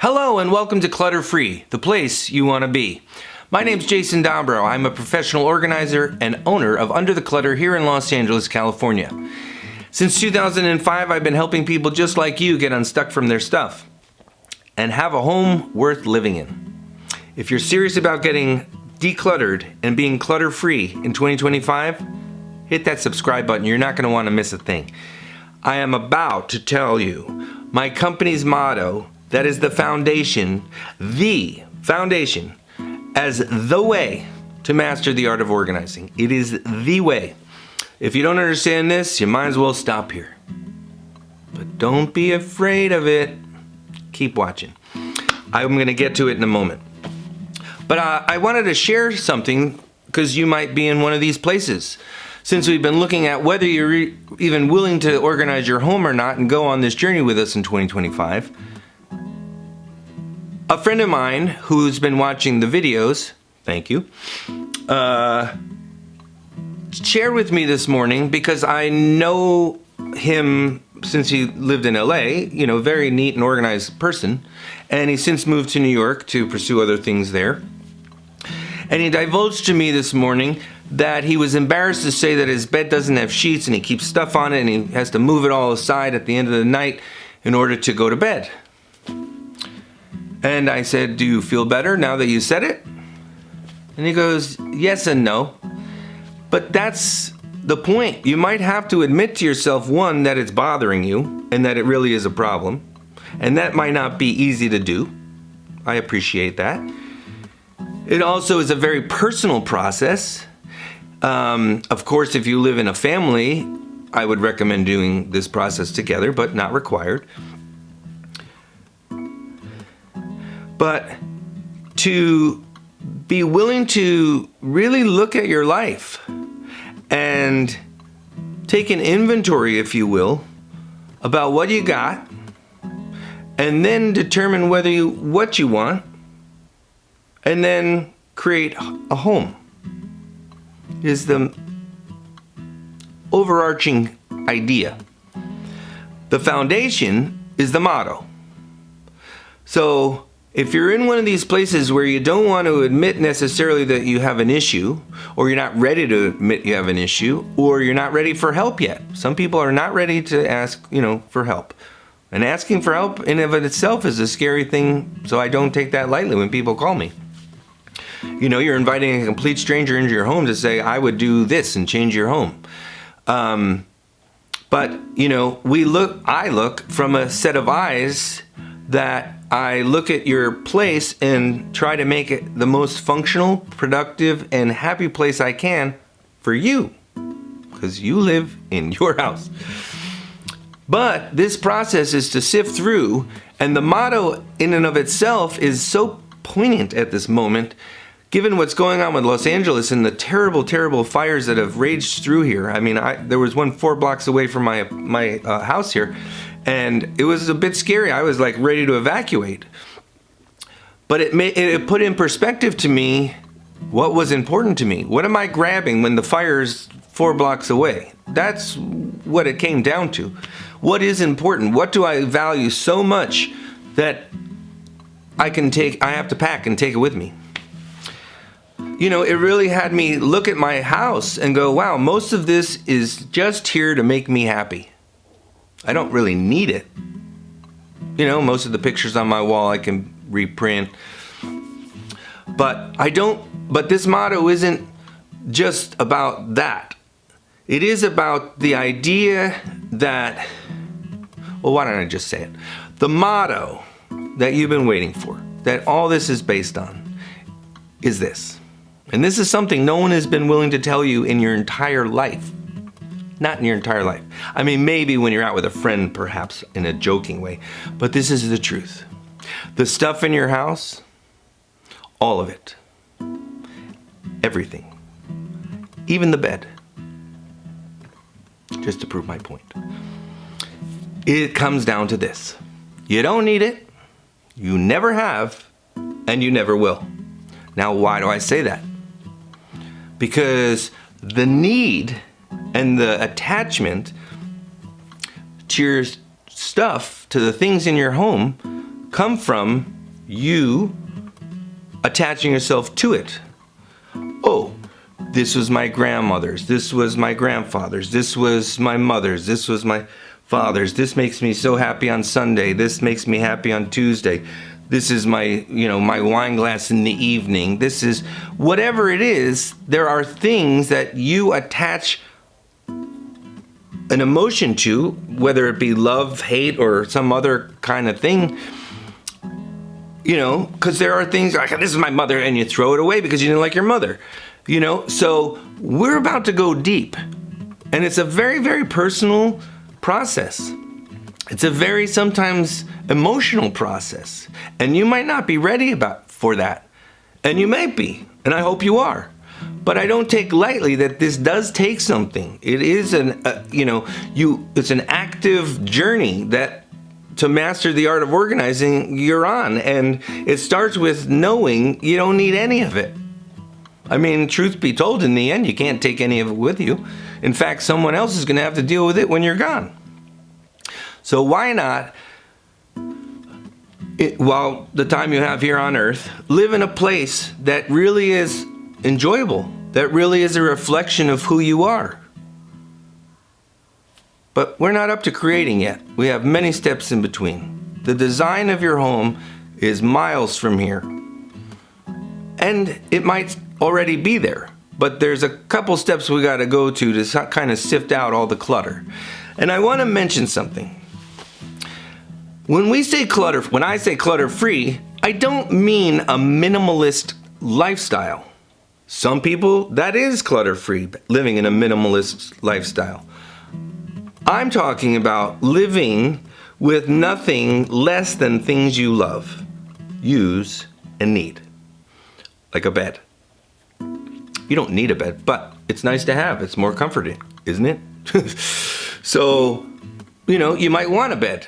Hello and welcome to Clutter Free, the place you want to be. My name's Jason Dombrow. I'm a professional organizer and owner of Under the Clutter here in Los Angeles, California. Since 2005, I've been helping people just like you get unstuck from their stuff and have a home worth living in. If you're serious about getting decluttered and being clutter-free in 2025, hit that subscribe button. You're not going to want to miss a thing. I am about to tell you my company's motto, that is the foundation as the way to master the art of organizing. It is the way. If you don't understand this, you might as well stop here. But don't be afraid of it. Keep watching. I'm going to get to it in a moment. But I wanted to share something because you might be in one of these places. Since we've been looking at whether you're even willing to organize your home or not and go on this journey with us in 2025, a friend of mine who's been watching the videos, thank you, shared with me this morning because I know him since he lived in LA, very neat and organized person, and he's since moved to New York to pursue other things there. And he divulged to me this morning that he was embarrassed to say that his bed doesn't have sheets and he keeps stuff on it and he has to move it all aside at the end of the night in order to go to bed. And I said, do you feel better now that you said it? And he goes, yes and no. But that's the point. You might have to admit to yourself, one, that it's bothering you and that it really is a problem. And that might not be easy to do. I appreciate that. It also is a very personal process. Of course, if you live in a family, I would recommend doing this process together, but not required. But to be willing to really look at your life and take an inventory, if you will, about what you got, and then determine what you want, and then create a home is the overarching idea. The foundation is the motto. So if you're in one of these places where you don't want to admit necessarily that you have an issue, or you're not ready to admit you have an issue, or you're not ready for help yet. Some people are not ready to ask, for help. And asking for help in and of itself is a scary thing, so I don't take that lightly when people call me. You're inviting a complete stranger into your home to say, I would do this and change your home. But I look from a set of eyes that I look at your place and try to make it the most functional, productive, and happy place I can for you, because you live in your house. But this process is to sift through, and the motto in and of itself is so poignant at this moment, given what's going on with Los Angeles and the terrible, terrible fires that have raged through here. I mean, there was one 4 blocks away from my house here, and it was a bit scary. I was like ready to evacuate. But it put in perspective to me what was important to me. What am I grabbing when the fire's 4 blocks away? That's what it came down to. What is important? What do I value so much that I have to pack and take it with me? It really had me look at my house and go, wow, most of this is just here to make me happy. I don't really need it. Most of the pictures on my wall I can reprint. But this motto isn't just about that. It is about the idea that, well, why don't I just say it? The motto that you've been waiting for, that all this is based on, is this. And this is something no one has been willing to tell you in your entire life. Not in your entire life. I mean, maybe when you're out with a friend, perhaps in a joking way. But this is the truth. The stuff in your house, all of it. Everything. Even the bed. Just to prove my point. It comes down to this. You don't need it. You never have. And you never will. Now, why do I say that? Because the need and the attachment to your stuff, to the things in your home, come from you attaching yourself to it. Oh, this was my grandmother's, this was my grandfather's, this was my mother's, this was my father's, this makes me so happy on Sunday, this makes me happy on Tuesday, this is my, my wine glass in the evening, this is, whatever it is, there are things that you attach an emotion to, whether it be love, hate, or some other kind of thing, because there are things like, this is my mother, and you throw it away because you didn't like your mother, so we're about to go deep, and it's a very, very personal process. It's a very sometimes emotional process, and you might not be ready for that, and you might be, and I hope you are. But I don't take lightly that this does take something. It is it's an active journey that to master the art of organizing you're on, and it starts with knowing you don't need any of it. I mean, truth be told, in the end, you can't take any of it with you. In fact, someone else is going to have to deal with it when you're gone. So why not, while the time you have here on Earth, live in a place that really is enjoyable, that really is a reflection of who you are. But we're not up to creating yet. We have many steps in between. The design of your home is miles from here. And it might already be there, but there's a couple steps we got to go to kind of sift out all the clutter. And I want to mention something. When I say clutter free, I don't mean a minimalist lifestyle. Some people, that is clutter free, living in a minimalist lifestyle. I'm talking about living with nothing less than things you love, use, and need. Like a bed. You don't need a bed, but it's nice to have. It's more comforting, isn't it? So, you might want a bed.